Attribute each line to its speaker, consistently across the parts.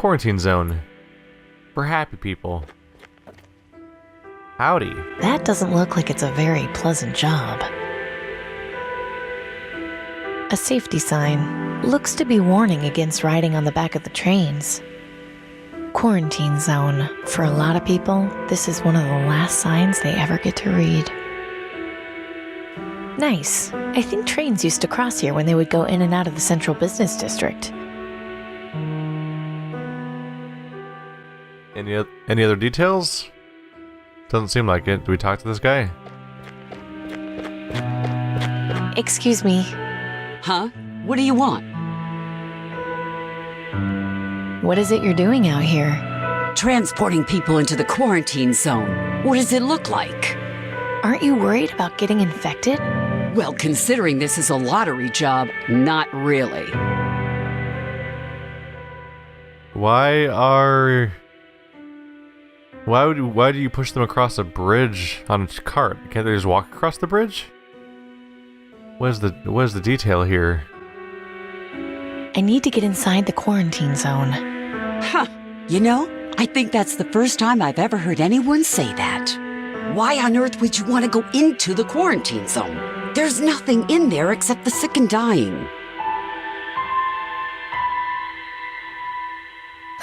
Speaker 1: quarantine zone. For happy people. Howdy.
Speaker 2: That doesn't look like it's a very pleasant job. A safety sign looks to be warning against riding on the back of the trains. Quarantine zone. For a lot of people, this is one of the last signs they ever get to read. Nice. I think trains used to cross here when they would go in and out of the central business district.
Speaker 1: Any other details? Doesn't seem like it. Do we talk to this guy?
Speaker 2: Excuse me.
Speaker 3: Huh? What do you want?
Speaker 2: What is it you're doing out here?
Speaker 3: Transporting people into the quarantine zone. What does it look like?
Speaker 2: Aren't you worried about getting infected?
Speaker 3: Well, considering this is a lottery job, not really.
Speaker 1: Why do you push them across a bridge on a cart? Can't they just walk across the bridge? What is the detail here?
Speaker 2: I need to get inside the quarantine zone.
Speaker 3: Huh. You know, I think that's the first time I've ever heard anyone say that. Why on earth would you want to go into the quarantine zone? There's nothing in there except the sick and dying.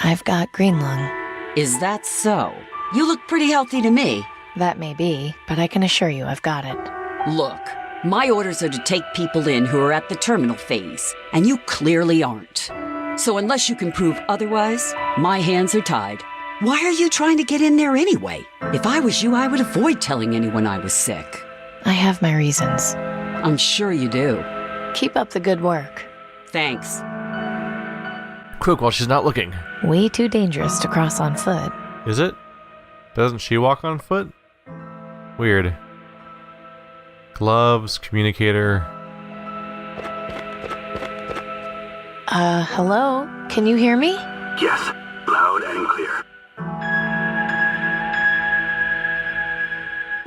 Speaker 2: I've got green lung.
Speaker 3: Is that so? You look pretty healthy to me.
Speaker 2: That may be, but I can assure you I've got it.
Speaker 3: Look, my orders are to take people in who are at the terminal phase, and you clearly aren't. So unless you can prove otherwise, my hands are tied. Why are you trying to get in there anyway? If I was you, I would avoid telling anyone I was sick.
Speaker 2: I have my reasons.
Speaker 3: I'm sure you do.
Speaker 2: Keep up the good work.
Speaker 3: Thanks.
Speaker 1: Quick, while she's not looking.
Speaker 2: Way too dangerous to cross on foot.
Speaker 1: Is it? Doesn't she walk on foot? Weird. Gloves, communicator.
Speaker 2: Hello? Can you hear me?
Speaker 4: Yes, loud and clear.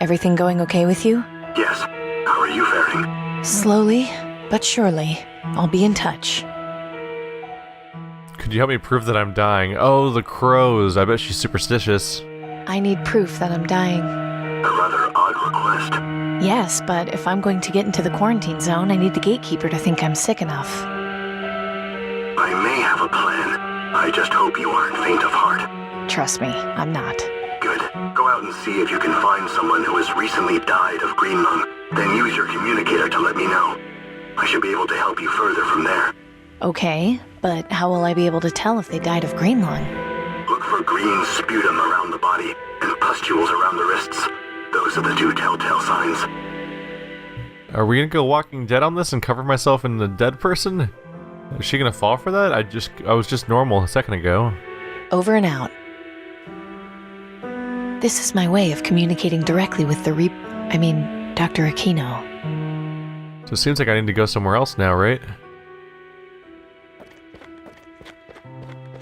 Speaker 2: Everything going okay with you?
Speaker 4: Yes. How are you faring?
Speaker 2: Slowly, but surely. I'll be in touch.
Speaker 1: Could you help me prove that I'm dying? Oh, the crows. I bet she's superstitious.
Speaker 2: I need proof that I'm dying.
Speaker 4: A rather odd request.
Speaker 2: Yes, but if I'm going to get into the quarantine zone, I need the gatekeeper to think I'm sick enough.
Speaker 4: I may have a plan. I just hope you aren't faint of heart.
Speaker 2: Trust me, I'm not.
Speaker 4: Good. Go out and see if you can find someone who has recently died of green lung. Then use your communicator to let me know. I should be able to help you further from there.
Speaker 2: Okay, but how will I be able to tell if they died of green lung?
Speaker 4: Look for green sputum around the body and pustules around the wrists. Those are the two telltale signs.
Speaker 1: Are we gonna go Walking Dead on this and cover myself in the dead person? Is she gonna fall for that? I was just normal a second ago.
Speaker 2: Over and out. This is my way of communicating directly with the Dr. Aquino.
Speaker 1: So it seems like I need to go somewhere else now, right?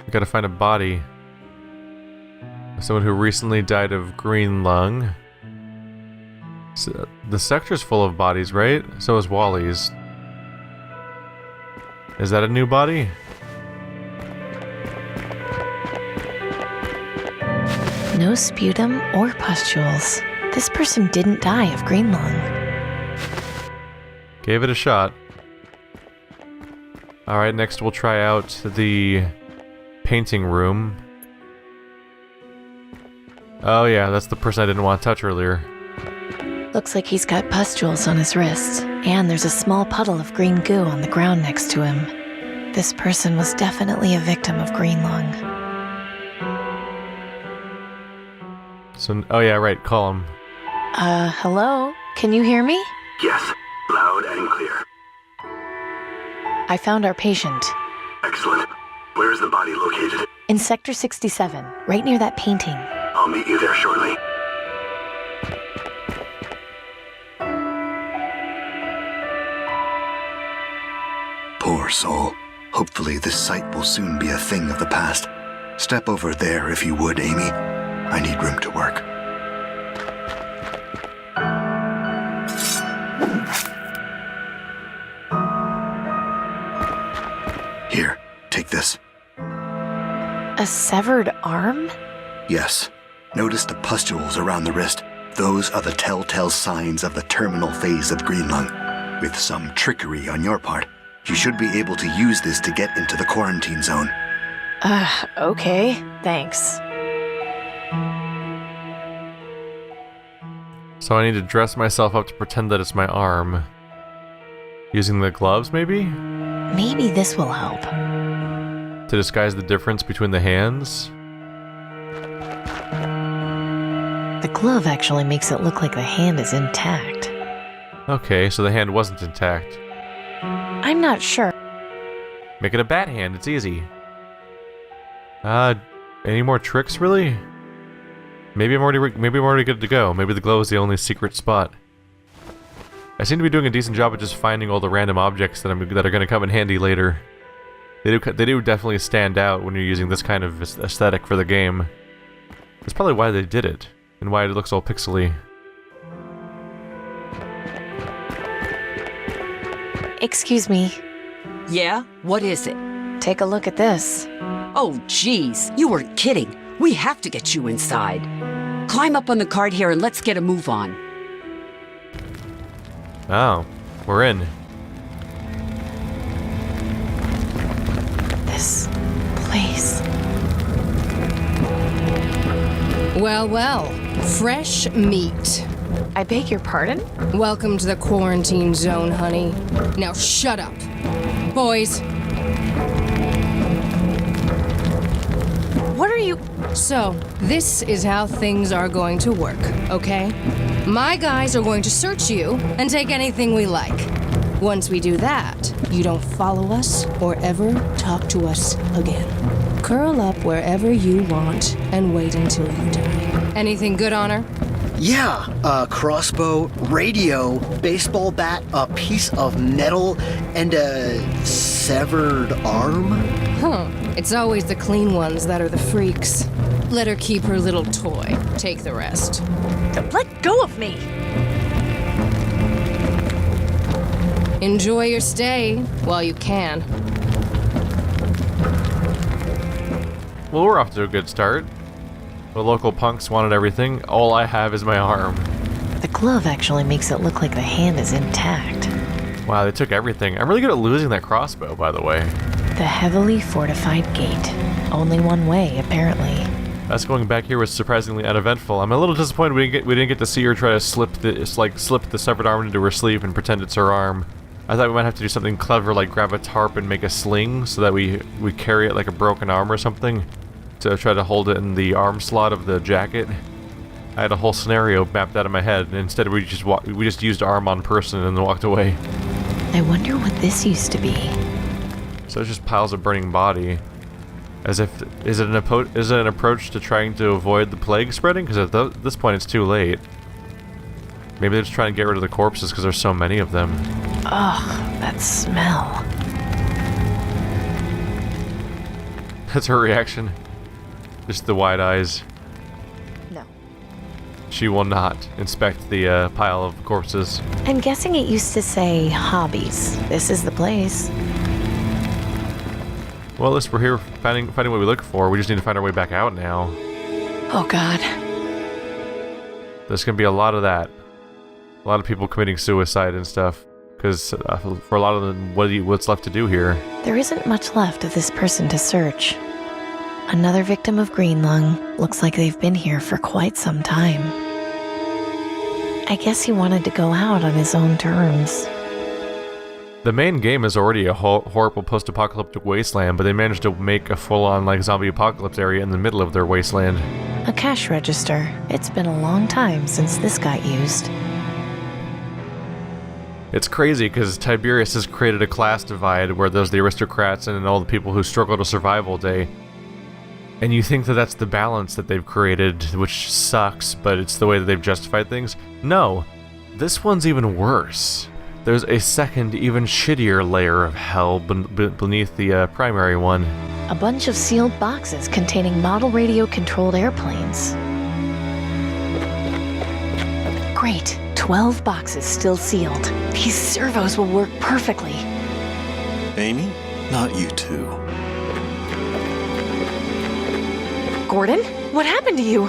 Speaker 1: I gotta find a body. Someone who recently died of green lung. So the sector's full of bodies, right? So is Wally's. Is that a new body?
Speaker 2: No sputum or pustules. This person didn't die of green lung.
Speaker 1: Gave it a shot. Alright, next we'll try out the painting room. Oh yeah, that's the person I didn't want to touch earlier.
Speaker 2: Looks like he's got pustules on his wrists, and there's a small puddle of green goo on the ground next to him. This person was definitely a victim of green lung.
Speaker 1: So, oh yeah, right, call him.
Speaker 2: Hello? Can you hear me?
Speaker 4: Yes, loud and clear.
Speaker 2: I found our patient.
Speaker 4: Excellent. Where is the body located?
Speaker 2: In Sector 67, right near that painting.
Speaker 4: I'll meet you there shortly.
Speaker 5: Poor soul. Hopefully this site will soon be a thing of the past. Step over there if you would, Amy. I need room to work. Here, take this.
Speaker 2: A severed arm?
Speaker 5: Yes. Notice the pustules around the wrist. Those are the telltale signs of the terminal phase of green lung. With some trickery on your part, you should be able to use this to get into the quarantine zone.
Speaker 2: Okay. Thanks.
Speaker 1: So I need to dress myself up to pretend that it's my arm. Using the gloves, maybe?
Speaker 2: Maybe this will help.
Speaker 1: To disguise the difference between the hands?
Speaker 2: The glove actually makes it look like the hand is intact.
Speaker 1: Okay, so the hand wasn't intact.
Speaker 2: I'm not sure.
Speaker 1: Make it a bat hand, it's easy. Any more tricks, really? Maybe I'm already good to go. Maybe the glow is the only secret spot. I seem to be doing a decent job of just finding all the random objects that are going to come in handy later. They do definitely stand out when you're using this kind of aesthetic for the game. That's probably why they did it, and why it looks all pixely.
Speaker 2: Excuse me.
Speaker 3: Yeah? What is it?
Speaker 2: Take a look at this.
Speaker 3: Oh, geez. You weren't kidding. We have to get you inside. Climb up on the cart here and let's get a move on.
Speaker 1: Oh, we're in.
Speaker 2: This place.
Speaker 6: Well, well. Fresh meat.
Speaker 2: I beg your pardon?
Speaker 6: Welcome to the quarantine zone, honey. Now shut up. Boys.
Speaker 2: What are you...
Speaker 6: So, this is how things are going to work, okay? My guys are going to search you and take anything we like. Once we do that, you don't follow us or ever talk to us again. Curl up wherever you want and wait until you die. Anything good on her?
Speaker 7: Yeah, a crossbow, radio, baseball bat, a piece of metal, and a severed arm?
Speaker 6: Huh. It's always the clean ones that are the freaks. Let her keep her little toy. Take the rest.
Speaker 2: Let go of me!
Speaker 6: Enjoy your stay while you can.
Speaker 1: Well, we're off to a good start. The local punks wanted everything. All I have is my arm.
Speaker 2: The glove actually makes it look like the hand is intact.
Speaker 1: Wow, they took everything. I'm really good at losing that crossbow, by the way.
Speaker 2: The heavily fortified gate. Only one way, apparently.
Speaker 1: Us going back here was surprisingly uneventful. I'm a little disappointed we didn't get to see her try to slip the severed arm into her sleeve and pretend it's her arm. I thought we might have to do something clever like grab a tarp and make a sling so that we carry it like a broken arm or something to try to hold it in the arm slot of the jacket. I had a whole scenario mapped out in my head, and instead we just used arm on person and then walked away.
Speaker 2: I wonder what this used to be.
Speaker 1: So it's just piles of burning body. As if is it an approach to trying to avoid the plague spreading? Because at this point it's too late. Maybe they're just trying to get rid of the corpses because there's so many of them.
Speaker 2: Ugh, that smell.
Speaker 1: That's her reaction. Just the wide eyes.
Speaker 2: No.
Speaker 1: She will not inspect the pile of corpses.
Speaker 2: I'm guessing it used to say hobbies. This is the place.
Speaker 1: Well, at least we're here finding what we look for. We just need to find our way back out now.
Speaker 2: Oh god.
Speaker 1: There's gonna be a lot of that. A lot of people committing suicide and stuff. Because for a lot of them, what's left to do here?
Speaker 2: There isn't much left of this person to search. Another victim of green lung. Looks like they've been here for quite some time. I guess he wanted to go out on his own terms.
Speaker 1: The main game is already a horrible post-apocalyptic wasteland, but they managed to make a full-on like zombie apocalypse area in the middle of their wasteland.
Speaker 2: A cash register. It's been a long time since this got used.
Speaker 1: It's crazy because Tiberius has created a class divide where there's the aristocrats and all the people who struggle to survive all day. And you think that that's the balance that they've created, which sucks, but it's the way that they've justified things. No, this one's even worse. There's a second, even shittier layer of hell beneath the primary one.
Speaker 2: A bunch of sealed boxes containing model radio-controlled airplanes. Great. 12 boxes still sealed. These servos will work perfectly.
Speaker 8: Amy, not you two.
Speaker 2: Gordon, what happened to you?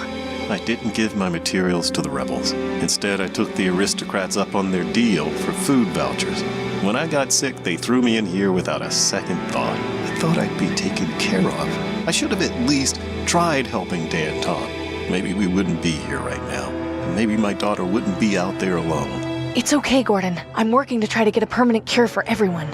Speaker 8: I didn't give my materials to the rebels. Instead, I took the Aristocrats up on their deal for food vouchers. When I got sick, they threw me in here without a second thought. I thought I'd be taken care of. I should have at least tried helping Dan Tom. Maybe we wouldn't be here right now. Maybe my daughter wouldn't be out there alone.
Speaker 2: It's okay, Gordon. I'm working to try to get a permanent cure for everyone.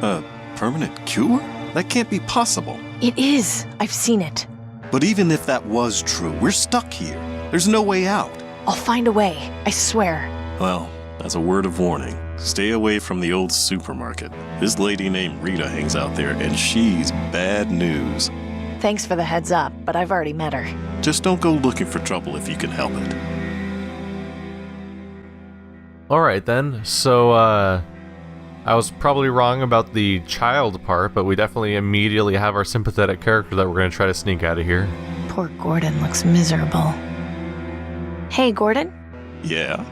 Speaker 8: A permanent cure? That can't be possible.
Speaker 2: It is. I've seen it.
Speaker 8: But even if that was true, we're stuck here. There's no way out.
Speaker 2: I'll find a way. I swear.
Speaker 8: Well, as a word of warning, stay away from the old supermarket. This lady named Rita hangs out there, and she's bad news.
Speaker 2: Thanks for the heads up, but I've already met her.
Speaker 8: Just don't go looking for trouble if you can help it.
Speaker 1: Alright then, so, I was probably wrong about the child part, but we definitely immediately have our sympathetic character that we're going to try to sneak out of here.
Speaker 2: Poor Gordon looks miserable. Hey, Gordon?
Speaker 8: Yeah?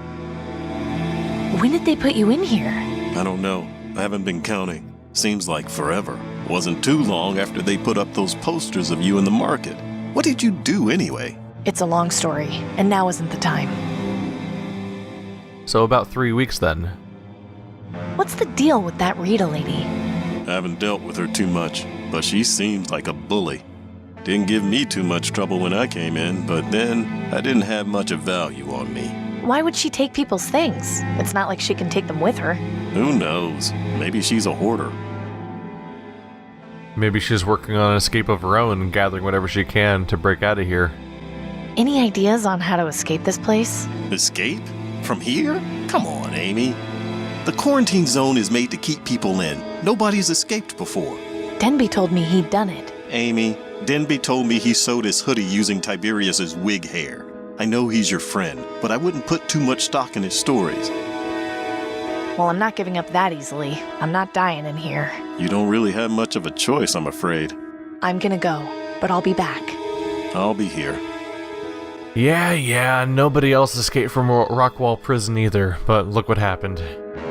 Speaker 2: When did they put you in here?
Speaker 8: I don't know. I haven't been counting. Seems like forever. Wasn't too long after they put up those posters of you in the market. What did you do anyway?
Speaker 2: It's a long story, and now isn't the time.
Speaker 1: So about 3 weeks then.
Speaker 2: What's the deal with that Rita lady?
Speaker 8: I haven't dealt with her too much, but she seems like a bully. Didn't give me too much trouble when I came in, but then I didn't have much of value on me.
Speaker 2: Why would she take people's things? It's not like she can take them with her.
Speaker 8: Who knows? Maybe she's a hoarder.
Speaker 1: Maybe she's working on an escape of her own and gathering whatever she can to break out of here.
Speaker 2: Any ideas on how to escape this place?
Speaker 8: Escape? From here? Come on, Amy. The quarantine zone is made to keep people in. Nobody's escaped before.
Speaker 2: Denby told me he'd done it.
Speaker 8: Amy, Denby told me he sewed his hoodie using Tiberius's wig hair. I know he's your friend, but I wouldn't put too much stock in his stories.
Speaker 2: Well, I'm not giving up that easily. I'm not dying in here.
Speaker 8: You don't really have much of a choice, I'm afraid.
Speaker 2: I'm gonna go, but I'll be back.
Speaker 8: I'll be here.
Speaker 1: Yeah, nobody else escaped from Rockwall Prison either, but look what happened.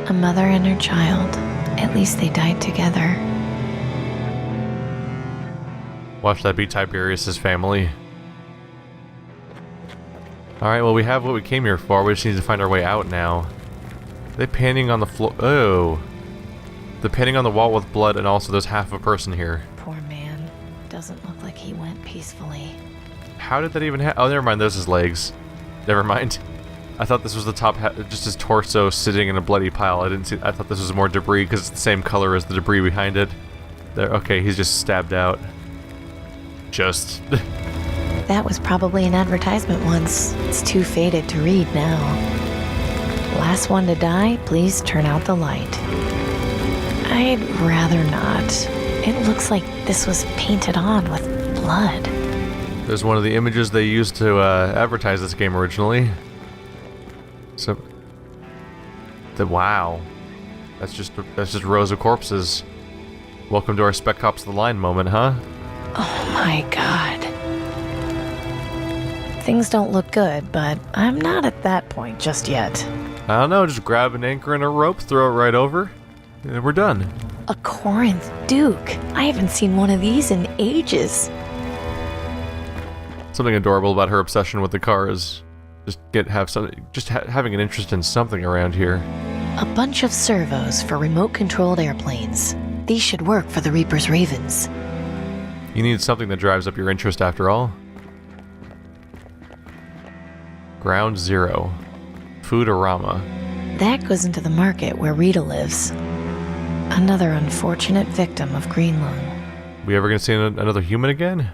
Speaker 2: A mother and her child. At least they died together.
Speaker 1: Watch that be Tiberius's family. Alright, well we have what we came here for, we just need to find our way out now. Are they painting on the floor? Oh. They're painting on the wall with blood, and also there's half a person here.
Speaker 2: Poor man. Doesn't look like he went peacefully.
Speaker 1: How did that even happen? Oh, never mind, there's his legs. Never mind. I thought this was the top, just his torso sitting in a bloody pile. I thought this was more debris because it's the same color as the debris behind it. There, okay, he's just stabbed out. Just.
Speaker 2: That was probably an advertisement once. It's too faded to read now. Last one to die, please turn out the light. I'd rather not. It looks like this was painted on with blood.
Speaker 1: There's one of the images they used to advertise this game originally. So, wow, that's just rows of corpses. Welcome to our Spec Ops the Line moment, huh?
Speaker 2: Oh my god. Things don't look good, but I'm not at that point just yet.
Speaker 1: I don't know, just grab an anchor and a rope, throw it right over, and we're done.
Speaker 2: A Corinth Duke. I haven't seen one of these in ages.
Speaker 1: Something adorable about her obsession with the car is having an interest in something around here.
Speaker 2: A bunch of servos for remote-controlled airplanes. These should work for the Reaper's Ravens.
Speaker 1: You need something that drives up your interest after all. Ground Zero. Foodorama.
Speaker 2: That goes into the market where Rita lives. Another unfortunate victim of green lung.
Speaker 1: We ever gonna see another human again?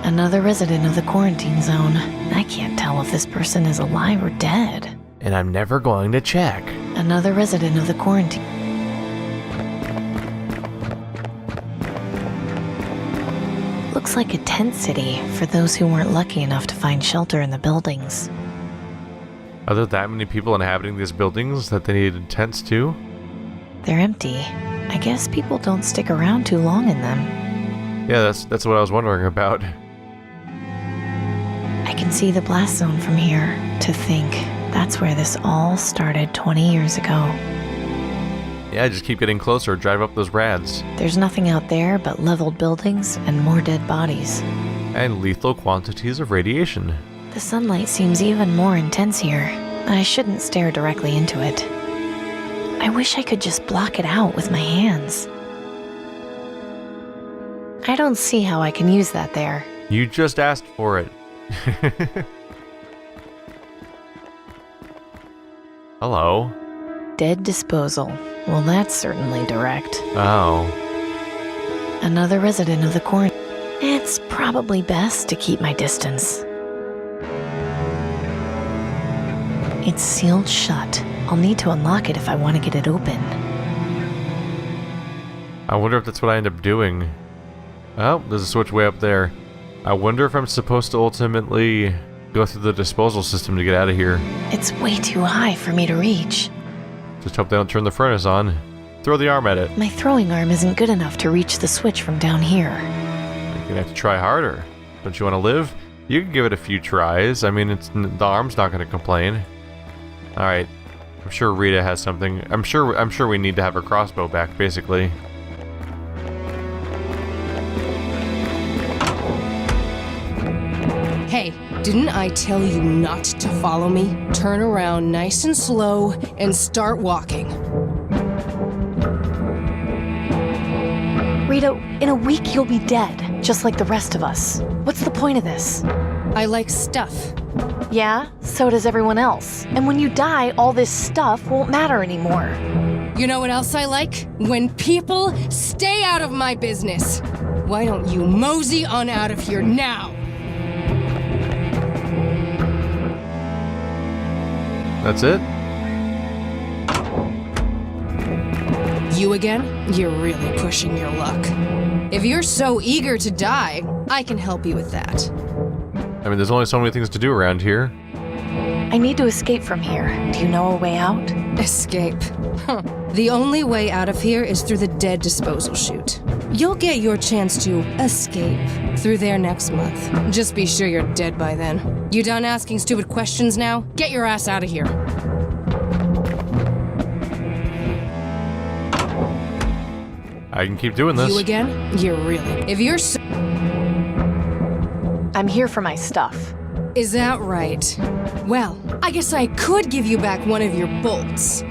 Speaker 2: Another resident of the quarantine zone. I can't tell if this person is alive or dead.
Speaker 1: And I'm never going to check.
Speaker 2: Another resident of the quarantine. Looks like a tent city for those who weren't lucky enough to find shelter in the buildings.
Speaker 1: Are there that many people inhabiting these buildings that they needed tents too?
Speaker 2: They're empty. I guess people don't stick around too long in them.
Speaker 1: Yeah, that's what I was wondering about.
Speaker 2: I can see the blast zone from here. To think, that's where this all started 20 years ago.
Speaker 1: Yeah, just keep getting closer, drive up those rads.
Speaker 2: There's nothing out there but leveled buildings and more dead bodies.
Speaker 1: and lethal quantities of radiation.
Speaker 2: The sunlight seems even more intense here. I shouldn't stare directly into it. I wish I could just block it out with my hands. I don't see how I can use that there.
Speaker 1: You just asked for it. Hello.
Speaker 2: Dead disposal. Well, that's certainly direct.
Speaker 1: Oh.
Speaker 2: Another resident of the quarantine. It's probably best to keep my distance. It's sealed shut. I'll need to unlock it if I want to get it open.
Speaker 1: I wonder if that's what I end up doing. Oh, there's a switch way up there. I wonder if I'm supposed to ultimately go through the disposal system to get out of here.
Speaker 2: It's way too high for me to reach.
Speaker 1: Just hope they don't turn the furnace on. Throw the arm at it.
Speaker 2: My throwing arm isn't good enough to reach the switch from down here.
Speaker 1: You're gonna have to try harder. Don't you want to live? You can give it a few tries. I mean, the arm's not gonna complain. All right. I'm sure Rita has something. I'm sure we need to have her crossbow back, basically.
Speaker 6: Hey, didn't I tell you not to follow me? Turn around nice and slow and start walking.
Speaker 2: Rita, in a week you'll be dead, just like the rest of us. What's the point of this?
Speaker 6: I like stuff.
Speaker 2: Yeah, so does everyone else. And when you die, all this stuff won't matter anymore.
Speaker 6: You know what else I like? When people stay out of my business. Why don't you mosey on out of here now?
Speaker 1: That's it?
Speaker 6: You again? You're really pushing your luck. If you're so eager to die, I can help you with that.
Speaker 1: I mean, there's only so many things to do around here.
Speaker 2: I need to escape from here. Do you know a way out?
Speaker 6: Escape. Huh. The only way out of here is through the dead disposal chute. You'll get your chance to escape through there next month. Just be sure you're dead by then. You done asking stupid questions now? Get your ass out of here.
Speaker 1: I can keep doing this.
Speaker 6: You again? You're really... If you're so...
Speaker 2: I'm here for my stuff.
Speaker 6: Is that right? Well, I guess I could give you back one of your bolts.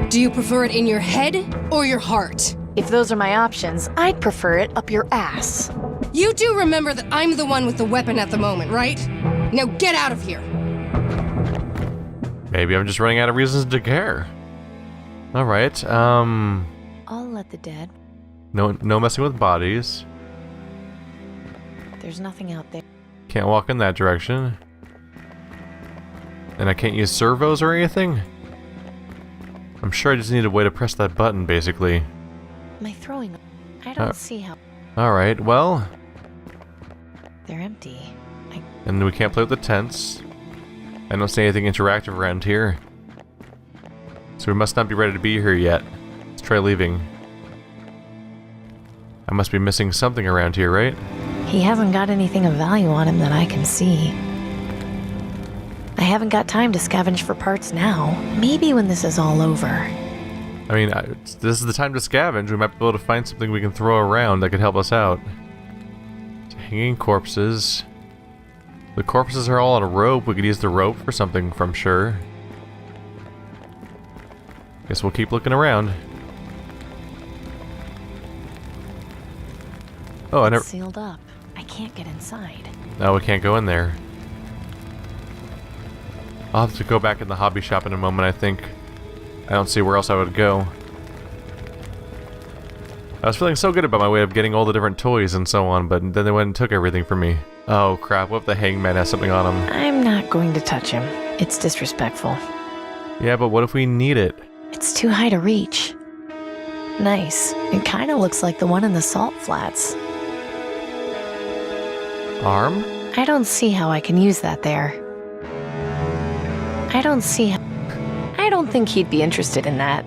Speaker 6: Do you prefer it in your head or your heart?
Speaker 2: If those are my options, I'd prefer it up your ass.
Speaker 6: You do remember that I'm the one with the weapon at the moment, right? Now get out of here!
Speaker 1: Maybe I'm just running out of reasons to care. Alright,
Speaker 2: I'll let the dead.
Speaker 1: no messing with bodies.
Speaker 2: There's nothing out there.
Speaker 1: Can't walk in that direction. And I can't use servos or anything? I'm sure I just need a way to press that button, basically.
Speaker 2: My throwing... I don't see how...
Speaker 1: Alright, well...
Speaker 2: They're empty.
Speaker 1: And we can't play with the tents. I don't see anything interactive around here. So we must not be ready to be here yet. Let's try leaving. I must be missing something around here, right?
Speaker 2: He hasn't got anything of value on him that I can see. I haven't got time to scavenge for parts now. Maybe when this is all over.
Speaker 1: I mean, this is the time to scavenge. We might be able to find something we can throw around that could help us out. Hanging corpses. The corpses are all on a rope. We could use the rope for something, I'm sure. Guess we'll keep looking around. Oh, I never...
Speaker 2: It's sealed up. I can't get inside.
Speaker 1: No, we can't go in there. I'll have to go back in the hobby shop in a moment, I think. I don't see where else I would go. I was feeling so good about my way of getting all the different toys and so on, but then they went and took everything from me. Oh crap, what if the hangman has something on him?
Speaker 2: I'm not going to touch him. It's disrespectful.
Speaker 1: Yeah, but what if we need it?
Speaker 2: It's too high to reach. Nice. It kind of looks like the one in the salt flats.
Speaker 1: Arm?
Speaker 2: I don't see how I can use that there. I don't see how... I don't think he'd be interested in that.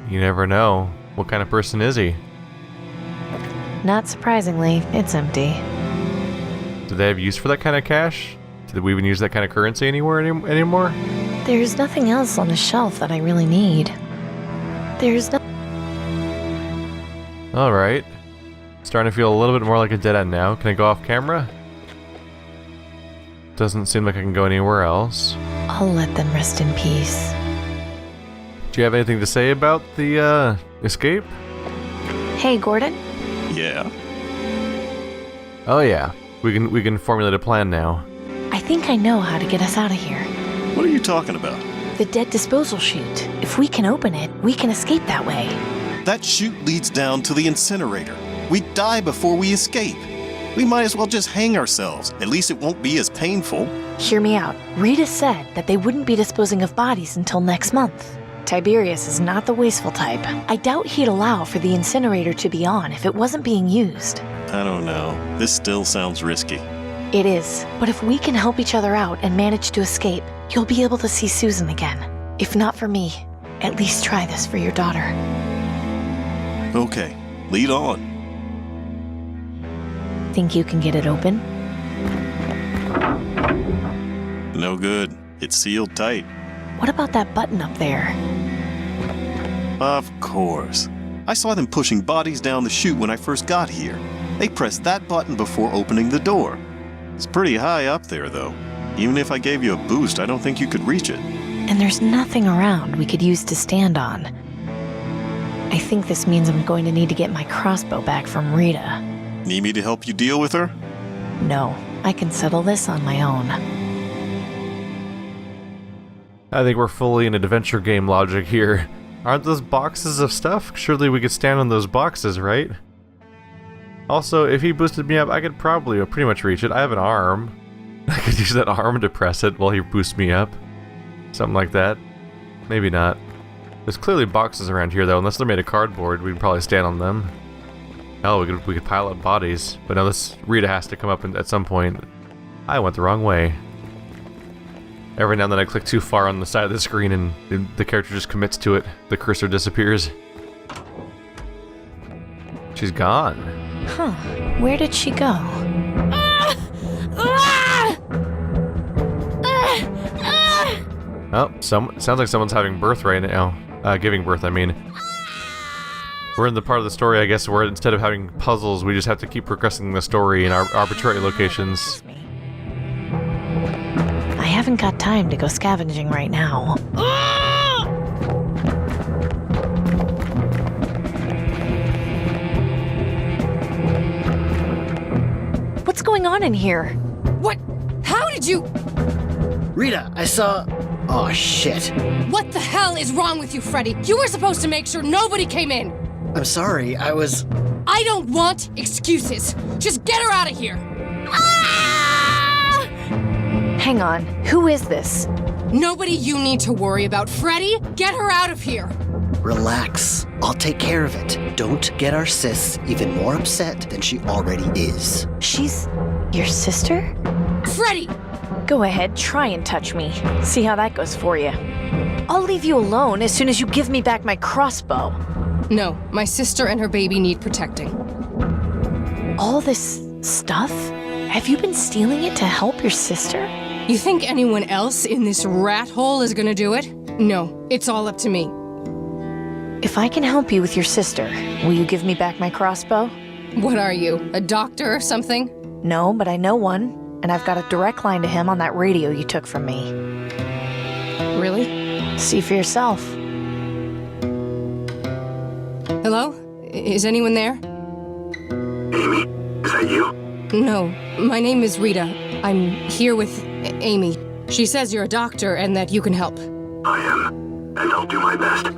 Speaker 1: You never know. What kind of person is he?
Speaker 2: Not surprisingly, it's empty.
Speaker 1: Do they have use for that kind of cash? Do we even use that kind of currency anywhere anymore?
Speaker 2: There's nothing else on the shelf that I really need. There's no...
Speaker 1: Alright. Starting to feel a little bit more like a dead end now. Can I go off camera? doesn't seem like I can go anywhere else.
Speaker 2: I'll let them rest in peace.
Speaker 1: Do you have anything to say about the, escape?
Speaker 2: Hey, Gordon?
Speaker 8: Yeah.
Speaker 1: Oh yeah, we can formulate a plan now.
Speaker 2: I think I know how to get us out of here.
Speaker 8: What are you talking about?
Speaker 2: The dead disposal chute. If we can open it, we can escape that way.
Speaker 8: That chute leads down to the incinerator. We die before we escape. We might as well just hang ourselves. At least it won't be as painful.
Speaker 2: Hear me out. Rita said that they wouldn't be disposing of bodies until next month. Tiberius is not the wasteful type. I doubt he'd allow for the incinerator to be on if it wasn't being used.
Speaker 8: I don't know. This still sounds risky.
Speaker 2: It is, but if we can help each other out and manage to escape, you'll be able to see Susan again. If not for me, at least try this for your daughter.
Speaker 8: Okay, lead on.
Speaker 2: Think you can get it open?
Speaker 8: No good. It's sealed tight.
Speaker 2: What about that button up there?
Speaker 8: Of course. I saw them pushing bodies down the chute when I first got here. They pressed that button before opening the door. It's pretty high up there, though. Even if I gave you a boost, I don't think you could reach it.
Speaker 2: And there's nothing around we could use to stand on. I think this means I'm going to need to get my crossbow back from Rita.
Speaker 8: Need me to help you deal with her?
Speaker 2: No, I can settle this on my own.
Speaker 1: I think we're fully in adventure game logic here. Aren't those boxes of stuff? Surely we could stand on those boxes, right? Also, if he boosted me up, I could probably pretty much reach it. I have an arm. I could use that arm to press it while he boosts me up. Something like that. Maybe not. There's clearly boxes around here, though. Unless they're made of cardboard, we'd probably stand on them. Hell, we could pile up bodies. But now this Rita has to come up at some point. I went the wrong way. Every now and then I click too far on the side of the screen and the character just commits to it. The cursor disappears. She's gone.
Speaker 2: Huh. Where did she go?
Speaker 1: Oh, sounds like someone's having birth right now. Giving birth, I mean. We're in the part of the story, I guess, where instead of having puzzles, we just have to keep progressing the story in our arbitrary locations.
Speaker 2: I haven't got time to go scavenging right now. What's going on in here?
Speaker 6: What? How did you...
Speaker 7: Rita, I saw... Oh, shit.
Speaker 6: What the hell is wrong with you, Freddy? You were supposed to make sure nobody came in.
Speaker 7: I'm sorry, I was...
Speaker 6: I don't want excuses. Just get her out of here.
Speaker 2: Hang on. Who is this?
Speaker 6: Nobody you need to worry about. Freddy, get her out of here.
Speaker 7: Relax. I'll take care of it. Don't get our sis even more upset than she already is.
Speaker 2: She's your sister?
Speaker 6: Freddy!
Speaker 2: Go ahead, try and touch me. See how that goes for you. I'll leave you alone as soon as you give me back my crossbow.
Speaker 6: No, my sister and her baby need protecting.
Speaker 2: All this stuff? Have you been stealing it to help your sister?
Speaker 6: You think anyone else in this rat hole is gonna do it? No, it's all up to me.
Speaker 2: If I can help you with your sister, will you give me back my crossbow?
Speaker 6: What are you, a doctor or something?
Speaker 2: No, but I know one, and I've got a direct line to him on that radio you took from me.
Speaker 6: Really?
Speaker 2: See for yourself.
Speaker 6: Hello? Is anyone there?
Speaker 4: Amy, is that you?
Speaker 6: No, my name is Rita. I'm here with Amy. She says you're a doctor and that you can help.
Speaker 4: I am, and I'll do my best.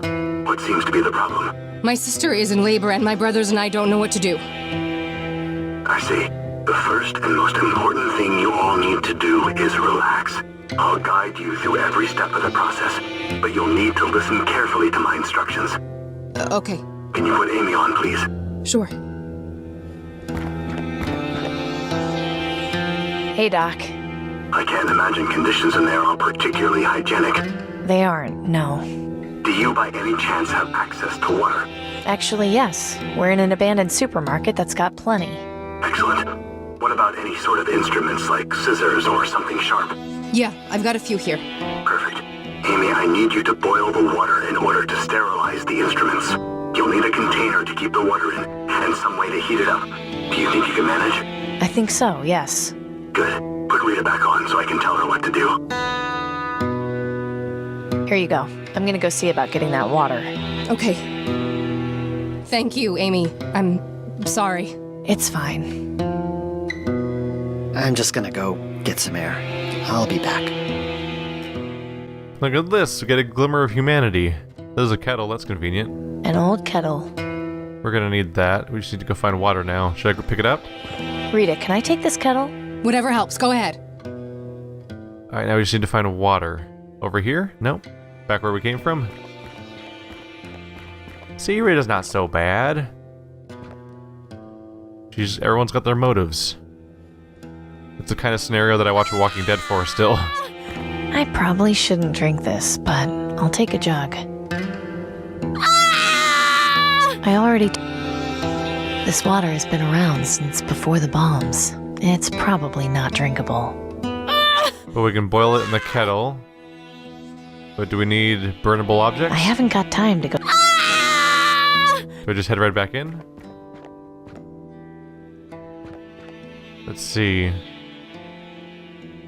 Speaker 4: What seems to be the problem?
Speaker 6: My sister is in labor and my brothers and I don't know what to do.
Speaker 4: I see. The first and most important thing you all need to do is relax. I'll guide you through every step of the process, but you'll need to listen carefully to my instructions.
Speaker 6: Okay.
Speaker 4: Can you put Amy on, please?
Speaker 6: Sure.
Speaker 2: Hey, Doc.
Speaker 4: I can't imagine conditions in there are particularly hygienic.
Speaker 2: They aren't, no.
Speaker 4: Do you by any chance have access to water?
Speaker 2: Actually, yes. We're in an abandoned supermarket that's got plenty.
Speaker 4: Excellent. What about any sort of instruments like scissors or something sharp?
Speaker 6: Yeah, I've got a few here.
Speaker 4: Perfect. Amy, I need you to boil the water in order to sterilize the instruments. You'll need a container to keep the water in, and some way to heat it up. Do you think you can manage?
Speaker 2: I think so, yes.
Speaker 4: Good. Put put Rita back on so I can tell her what to do.
Speaker 2: Here you go. I'm gonna go see about getting that water.
Speaker 6: Okay. Thank you, Amy. I'm sorry.
Speaker 2: It's fine.
Speaker 7: I'm just gonna go get some air. I'll be back.
Speaker 1: Look at this, we get a glimmer of humanity. There's a kettle, that's convenient.
Speaker 2: An old kettle.
Speaker 1: We're gonna need that. We just need to go find water now. Should I go pick it up?
Speaker 2: Rita, can I take this kettle?
Speaker 6: Whatever helps, go ahead.
Speaker 1: Alright, now we just need to find water. Over here? Nope. Back where we came from? See, Rita's not so bad. Everyone's got their motives. It's the kind of scenario that I watch Walking Dead for still.
Speaker 2: I probably shouldn't drink this, but I'll take a jug. I already... This water has been around since before the bombs. It's probably not drinkable.
Speaker 1: But we can boil it in the kettle. But do we need burnable objects?
Speaker 2: I haven't got time to go...
Speaker 1: Do I just head right back in? Let's see. I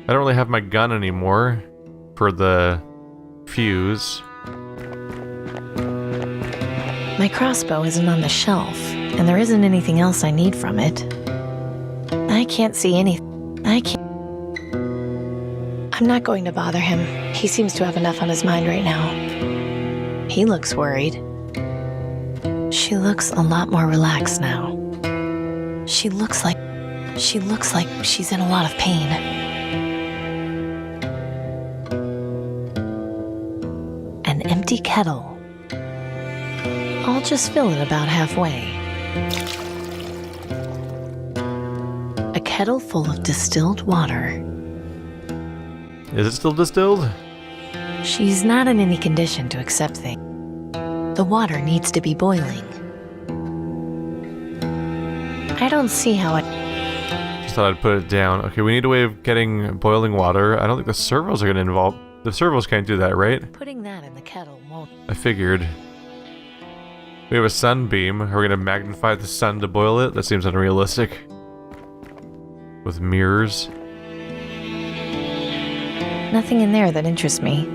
Speaker 1: don't really have my gun anymore for the fuse.
Speaker 2: My crossbow isn't on the shelf, and there isn't anything else I need from it. I can't see anything. I'm not going to bother him. He seems to have enough on his mind right now. He looks worried. She looks a lot more relaxed now. She looks like she's in a lot of pain. An empty kettle. I'll just fill it about halfway. A kettle full of distilled water.
Speaker 1: Is it still distilled?
Speaker 2: She's not in any condition to accept things. The water needs to be boiling. I don't see how it...
Speaker 1: Just thought I'd put it down. Okay, we need a way of getting boiling water. I don't think the servos are going to involve... The servos can't do that, right?
Speaker 2: Putting that in the kettle won't...
Speaker 1: I figured. We have a sunbeam. Are we going to magnify the sun to boil it? That seems unrealistic. With mirrors.
Speaker 2: Nothing in there that interests me.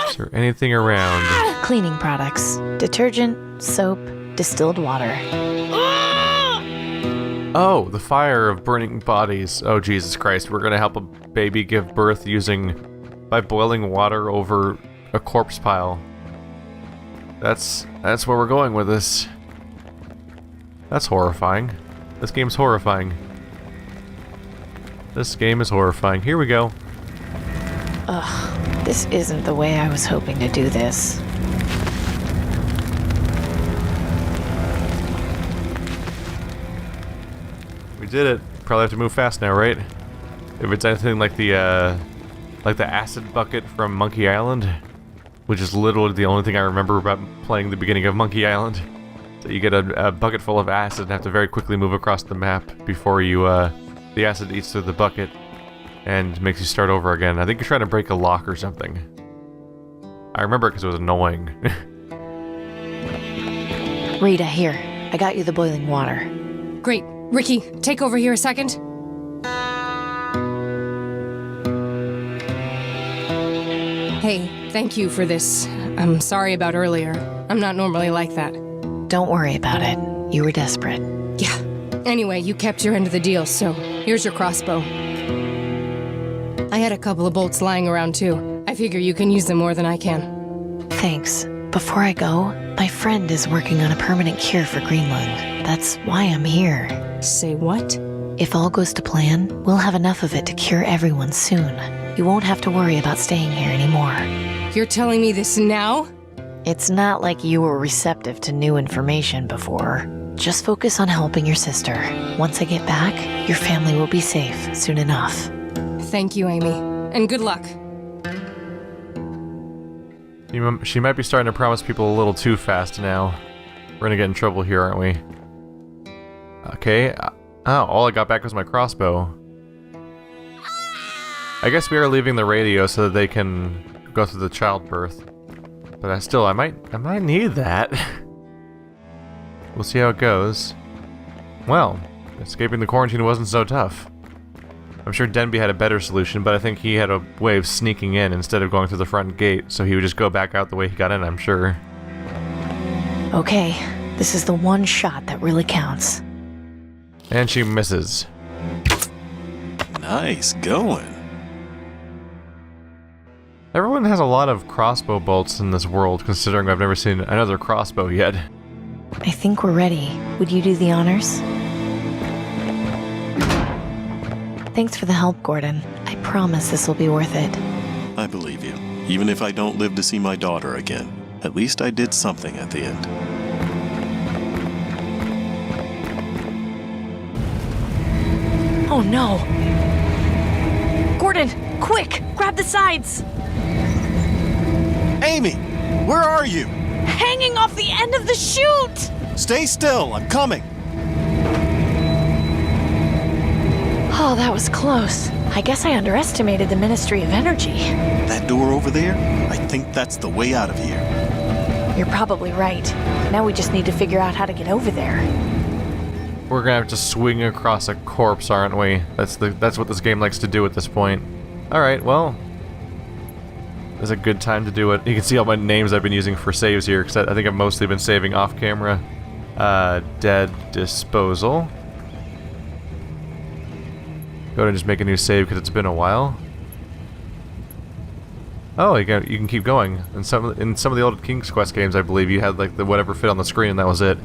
Speaker 1: Is there anything around?
Speaker 2: Cleaning products. Detergent, soap, distilled water.
Speaker 1: Oh, the fire of burning bodies. Oh, Jesus Christ. We're going to help a baby give birth by boiling water over a corpse pile. That's where we're going with this. That's horrifying. This game's horrifying. This game is horrifying. Here we go.
Speaker 2: Ugh, this isn't the way I was hoping to do this.
Speaker 1: We did it. Probably have to move fast now, right? If it's anything like the acid bucket from Monkey Island, which is literally the only thing I remember about playing the beginning of Monkey Island. So you get a bucket full of acid and have to very quickly move across the map before you, the acid eats through the bucket and makes you start over again. I think you're trying to break a lock or something. I remember it because it was annoying.
Speaker 2: Rita, here. I got you the boiling water.
Speaker 6: Great. Ricky, take over here a second. Hey, thank you for this. I'm sorry about earlier. I'm not normally like that.
Speaker 2: Don't worry about it. You were desperate.
Speaker 6: Yeah. Anyway, you kept your end of the deal, so here's your crossbow. I had a couple of bolts lying around too. I figure you can use them more than I can.
Speaker 2: Thanks. Before I go, my friend is working on a permanent cure for green lung. That's why I'm here.
Speaker 6: Say what?
Speaker 2: If all goes to plan, we'll have enough of it to cure everyone soon. You won't have to worry about staying here anymore.
Speaker 6: You're telling me this now?
Speaker 2: It's not like you were receptive to new information before. Just focus on helping your sister. Once I get back, your family will be safe soon enough.
Speaker 6: Thank you, Amy. And good luck.
Speaker 1: She might be starting to promise people a little too fast now. We're gonna get in trouble here, aren't we? Okay. All I got back was my crossbow. I guess we are leaving the radio so that they can go through the childbirth. But I might need that. We'll see how it goes. Well, escaping the quarantine wasn't so tough. I'm sure Denby had a better solution, but I think he had a way of sneaking in instead of going through the front gate, so he would just go back out the way he got in, I'm sure.
Speaker 2: Okay, this is the one shot that really counts.
Speaker 1: And she misses.
Speaker 8: Nice going.
Speaker 1: Everyone has a lot of crossbow bolts in this world, considering I've never seen another crossbow yet.
Speaker 2: I think we're ready. Would you do the honors? Thanks for the help, Gordon. I promise this will be worth it.
Speaker 8: I believe you. Even if I don't live to see my daughter again, at least I did something at the end.
Speaker 2: Oh no! Gordon, quick! Grab the sides!
Speaker 8: Amy, where are you?
Speaker 2: Hanging off the end of the chute!
Speaker 8: Stay still, I'm coming.
Speaker 2: Oh, that was close. I guess I underestimated the Ministry of Energy.
Speaker 8: That door over there? I think that's the way out of here.
Speaker 2: You're probably right. Now we just need to figure out how to get over there.
Speaker 1: We're gonna have to swing across a corpse, aren't we? That's what this game likes to do at this point. Alright, well... It's a good time to do it. You can see all my names I've been using for saves here, because I think I've mostly been saving off camera. Dead disposal. Go ahead and just make a new save because it's been a while. Oh, you can keep going. In some of the old King's Quest games, I believe you had like the whatever fit on the screen, and that was it.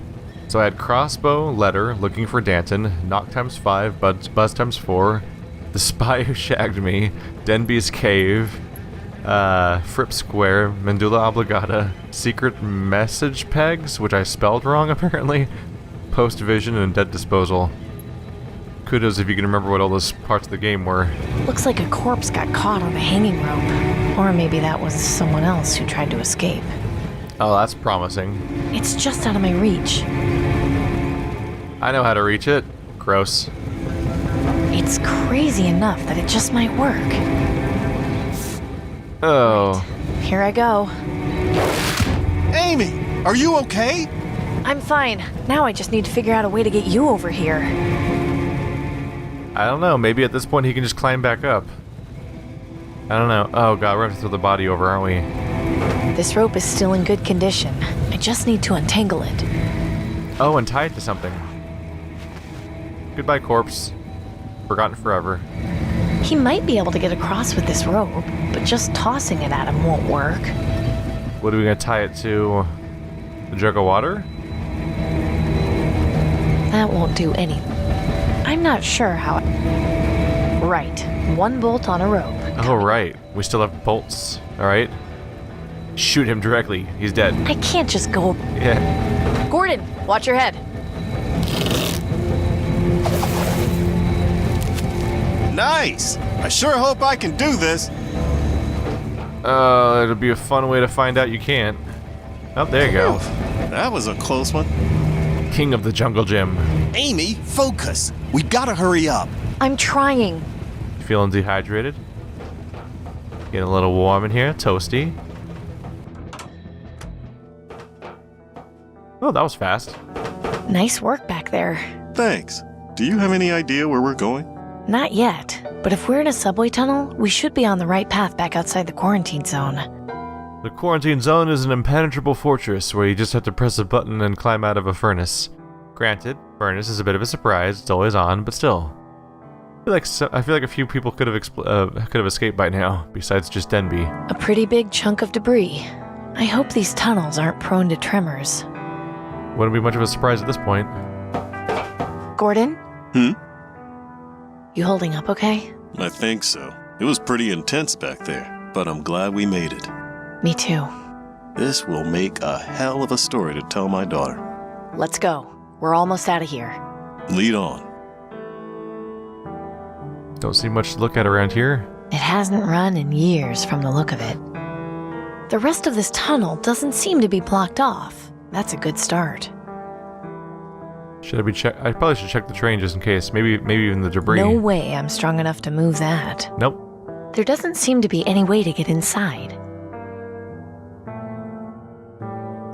Speaker 1: So I had crossbow, letter, looking for Danton, knock times 5, buzz times 4, the spy who shagged me, Denby's cave, Fripp Square, Medulla Oblongata, secret message pegs, which I spelled wrong apparently, post vision, and dead disposal. Kudos if you can remember what all those parts of the game were.
Speaker 2: Looks like a corpse got caught on a hanging rope. Or maybe that was someone else who tried to escape.
Speaker 1: Oh, that's promising.
Speaker 2: It's just out of my reach.
Speaker 1: I know how to reach it. Gross.
Speaker 2: It's crazy enough that it just might work.
Speaker 1: Oh.
Speaker 2: Right. Here I go.
Speaker 8: Amy, are you okay?
Speaker 2: I'm fine. Now I just need to figure out a way to get you over here.
Speaker 1: I don't know, maybe at this point he can just climb back up. I don't know. Oh god, we're gonna have to throw the body over, aren't we?
Speaker 2: This rope is still in good condition. I just need to untangle it.
Speaker 1: Oh, and tie it to something. Goodbye, corpse. Forgotten forever.
Speaker 2: He might be able to get across with this rope, but just tossing it at him won't work.
Speaker 1: What are we gonna tie it to? The jug of water?
Speaker 2: That won't do anything. I'm not sure how. Right. One bolt on a rope.
Speaker 1: Oh, right. We still have bolts. Alright. Shoot him directly. He's dead.
Speaker 2: I can't just go.
Speaker 1: Yeah.
Speaker 2: Gordon, watch your head.
Speaker 8: Nice! I sure hope I can do this.
Speaker 1: It'll be a fun way to find out you can't. Oh, there you go.
Speaker 8: That was a close one.
Speaker 1: King of the Jungle Gym.
Speaker 8: Amy, focus. We gotta hurry up.
Speaker 2: I'm trying.
Speaker 1: Feeling dehydrated? Getting a little warm in here. Toasty. Oh, that was fast.
Speaker 2: Nice work back there.
Speaker 8: Thanks. Do you have any idea where we're going?
Speaker 2: Not yet, but if we're in a subway tunnel, we should be on the right path back outside the quarantine zone.
Speaker 1: The quarantine zone is an impenetrable fortress where you just have to press a button and climb out of a furnace. Granted, furnace is a bit of a surprise, it's always on, but still. I feel like a few people could have escaped by now, besides just Denby.
Speaker 2: A pretty big chunk of debris. I hope these tunnels aren't prone to tremors.
Speaker 1: Wouldn't be much of a surprise at this point.
Speaker 2: Gordon?
Speaker 8: Hmm?
Speaker 2: You holding up okay?
Speaker 8: I think so. It was pretty intense back there, but I'm glad we made it.
Speaker 2: Me too.
Speaker 8: This will make a hell of a story to tell my daughter.
Speaker 2: Let's go. We're almost out of here.
Speaker 8: Lead on.
Speaker 1: Don't see much to look at around here.
Speaker 2: It hasn't run in years from the look of it. The rest of this tunnel doesn't seem to be blocked off. That's a good start.
Speaker 1: I probably should check the train just in case. Maybe even the debris.
Speaker 2: No way I'm strong enough to move that.
Speaker 1: Nope.
Speaker 2: There doesn't seem to be any way to get inside.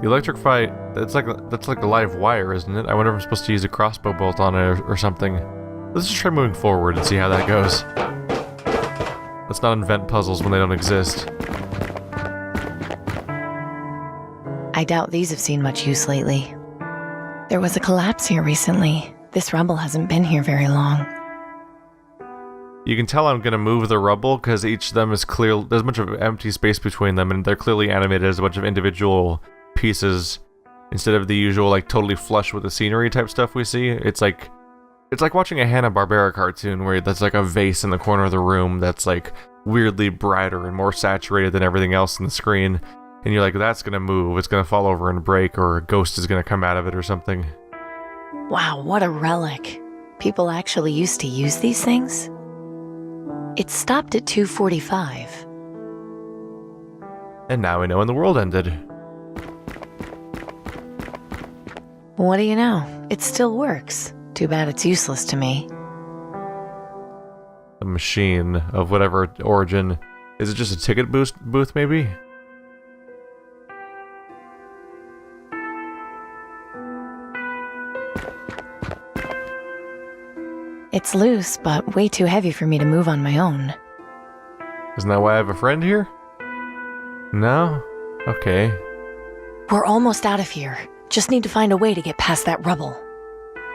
Speaker 1: The electric fight, that's like a live wire, isn't it? I wonder if I'm supposed to use a crossbow bolt on it or something. Let's just try moving forward and see how that goes. Let's not invent puzzles when they don't exist.
Speaker 2: I doubt these have seen much use lately. There was a collapse here recently. This rubble hasn't been here very long.
Speaker 1: You can tell I'm gonna move the rubble because each of them is clear. There's a bunch of empty space between them, and they're clearly animated as a bunch of individual pieces instead of the usual like totally flush with the scenery type stuff we see. It's like watching a Hanna-Barbera cartoon where that's like a vase in the corner of the room that's like weirdly brighter and more saturated than everything else on the screen, and you're like, that's gonna move, it's gonna fall over and break, or a ghost is gonna come out of it or something.
Speaker 2: Wow, what a relic. People actually used to use these things? It stopped at 245.
Speaker 1: And now we know when the world ended.
Speaker 2: What do you know? It still works. Too bad it's useless to me.
Speaker 1: A machine of whatever origin. Is it just a ticket booth maybe?
Speaker 2: It's loose, but way too heavy for me to move on my own.
Speaker 1: Isn't that why I have a friend here? No? Okay.
Speaker 2: We're almost out of here. Just need to find a way to get past that rubble.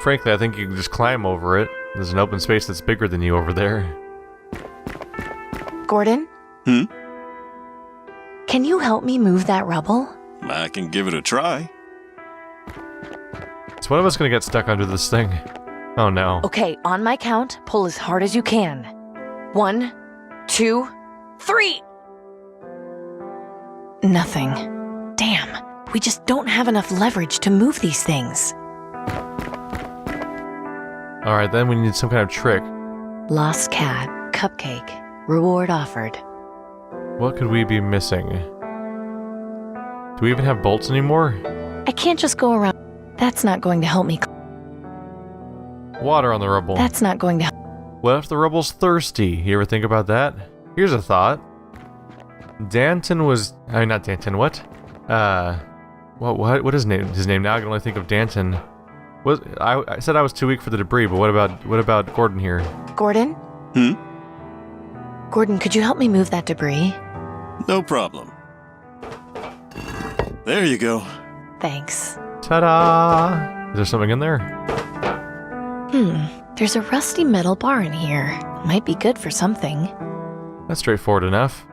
Speaker 1: Frankly, I think you can just climb over it. There's an open space that's bigger than you over there.
Speaker 2: Gordon? Can you help me move that rubble?
Speaker 8: I can give it a try.
Speaker 1: Is one of us gonna get stuck under this thing? Oh no.
Speaker 2: Okay, on my count, pull as hard as you can. 1, 2, 3! Nothing. Damn, we just don't have enough leverage to move these things.
Speaker 1: Alright, then we need some kind of trick.
Speaker 2: Lost cat, cupcake, reward offered.
Speaker 1: What could we be missing? Do we even have bolts anymore?
Speaker 2: I can't just go around. That's not going to help me.
Speaker 1: Water on the rubble.
Speaker 2: That's not going to help.
Speaker 1: What if the rubble's thirsty? You ever think about that? Here's a thought. Danton was... I mean, not Danton, what? What is his name? Now I can only think of Danton. I said I was too weak for the debris, but what about Gordon here?
Speaker 2: Gordon? Gordon, could you help me move that debris?
Speaker 8: No problem. There you go.
Speaker 2: Thanks.
Speaker 1: Ta-da! Is there something in there?
Speaker 2: There's a rusty metal bar in here. Might be good for something.
Speaker 1: That's straightforward enough.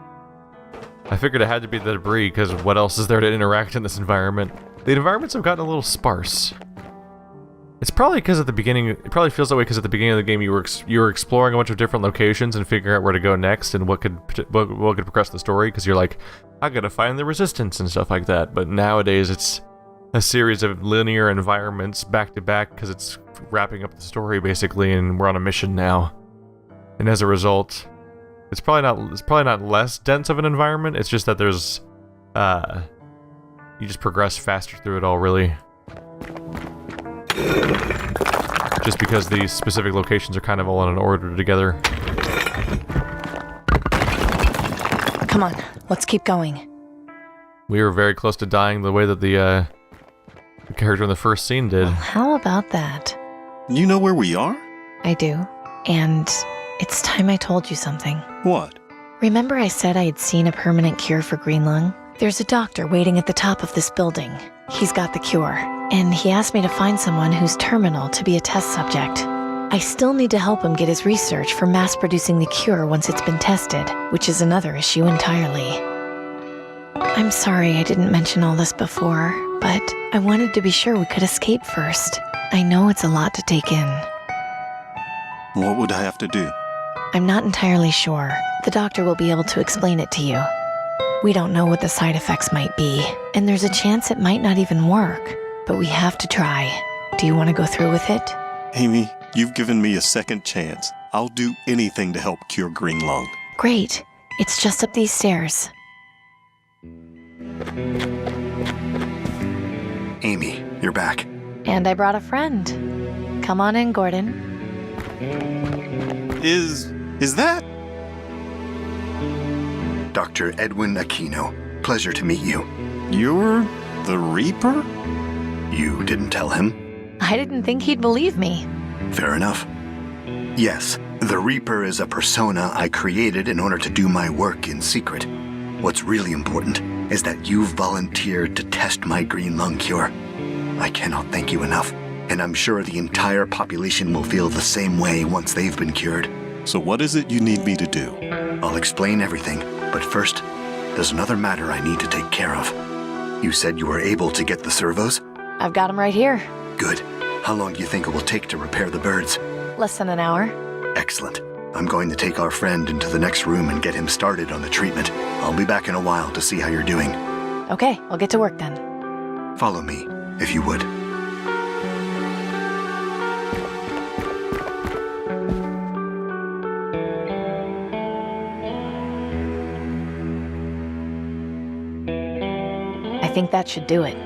Speaker 1: I figured it had to be the debris, because what else is there to interact in this environment? The environments have gotten a little sparse. It's probably because at the beginning, it probably feels that way because at the beginning of the game you were exploring a bunch of different locations and figuring out where to go next and what could progress the story, because you're like, I gotta find the resistance and stuff like that. But nowadays it's a series of linear environments back to back because it's wrapping up the story basically, and we're on a mission now. And as a result, it's probably not less dense of an environment. It's just that there's you just progress faster through it all, really. Just because these specific locations are kind of all in an order together.
Speaker 2: Come on, let's keep going.
Speaker 1: We were very close to dying the way that the character in the first scene did.
Speaker 2: Well, how about that?
Speaker 8: You know where we are?
Speaker 2: I do. And it's time I told you something.
Speaker 8: What?
Speaker 2: Remember I said I had seen a permanent cure for green lung? There's a doctor waiting at the top of this building. He's got the cure. And he asked me to find someone who's terminal to be a test subject. I still need to help him get his research for mass-producing the cure once it's been tested, which is another issue entirely. I'm sorry I didn't mention all this before, but I wanted to be sure we could escape first. I know it's a lot to take in.
Speaker 8: What would I have to do?
Speaker 2: I'm not entirely sure. The doctor will be able to explain it to you. We don't know what the side effects might be, and there's a chance it might not even work. But we have to try. Do you want to go through with it?
Speaker 8: Amy, you've given me a second chance. I'll do anything to help cure green lung.
Speaker 2: Great. It's just up these stairs.
Speaker 5: Amy, you're back.
Speaker 2: And I brought a friend. Come on in, Gordon.
Speaker 8: Is that?
Speaker 5: Dr. Edwin Aquino. Pleasure to meet you.
Speaker 8: You're the Reaper?
Speaker 5: You didn't tell him?
Speaker 2: I didn't think he'd believe me.
Speaker 5: Fair enough. Yes, The Reaper is a persona I created in order to do my work in secret. What's really important is that you've volunteered to test my green lung cure. I cannot thank you enough, and I'm sure the entire population will feel the same way once they've been cured.
Speaker 8: So what is it you need me to do?
Speaker 5: I'll explain everything, but first, there's another matter I need to take care of. You said you were able to get the servos?
Speaker 2: I've got them right here.
Speaker 5: Good. How long do you think it will take to repair the birds?
Speaker 2: Less than an hour.
Speaker 5: Excellent. I'm going to take our friend into the next room and get him started on the treatment. I'll be back in a while to see how you're doing.
Speaker 2: Okay, I'll get to work then.
Speaker 5: Follow me, if you would.
Speaker 2: I think that should do it.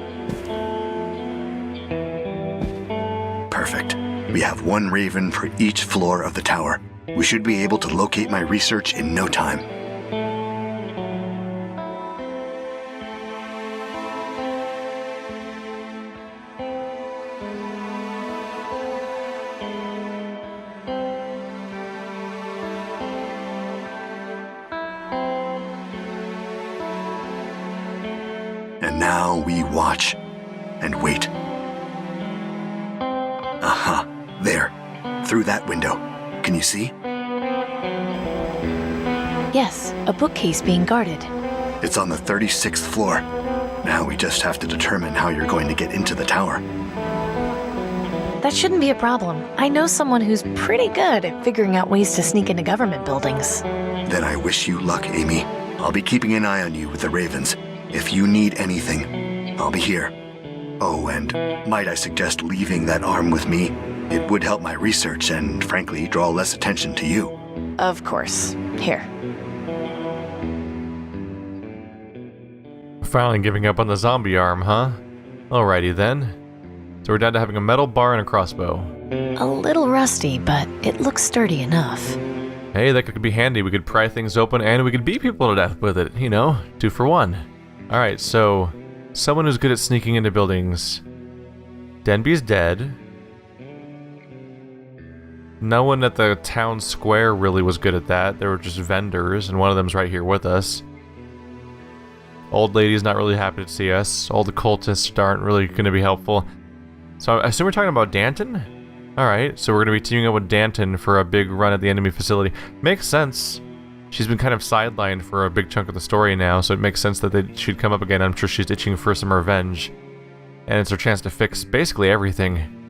Speaker 5: Perfect. We have one raven for each floor of the tower. We should be able to locate my research in no time. And now we watch and wait. Aha, there, through that window. Can you see?
Speaker 2: Yes, a bookcase being guarded.
Speaker 5: It's on the 36th floor. Now we just have to determine how you're going to get into the tower.
Speaker 2: That shouldn't be a problem. I know someone who's pretty good at figuring out ways to sneak into government buildings.
Speaker 5: Then I wish you luck, Amy. I'll be keeping an eye on you with the ravens. If you need anything, I'll be here. Oh, and might I suggest leaving that arm with me? It would help my research and, frankly, draw less attention to you.
Speaker 2: Of course. Here.
Speaker 1: Finally giving up on the zombie arm, huh? Alrighty then. So we're down to having a metal bar and a crossbow.
Speaker 2: A little rusty, but it looks sturdy enough.
Speaker 1: Hey, that could be handy. We could pry things open and we could beat people to death with it, you know? 2 for 1. Alright, so someone who's good at sneaking into buildings. Denby's dead. No one at the town square really was good at that. They were just vendors, and one of them's right here with us. Old lady's not really happy to see us. All the cultists aren't really going to be helpful. So I assume we're talking about Danton? Alright, so we're going to be teaming up with Danton for a big run at the enemy facility. Makes sense. She's been kind of sidelined for a big chunk of the story now, so it makes sense that she'd come up again. I'm sure she's itching for some revenge. And it's her chance to fix basically everything.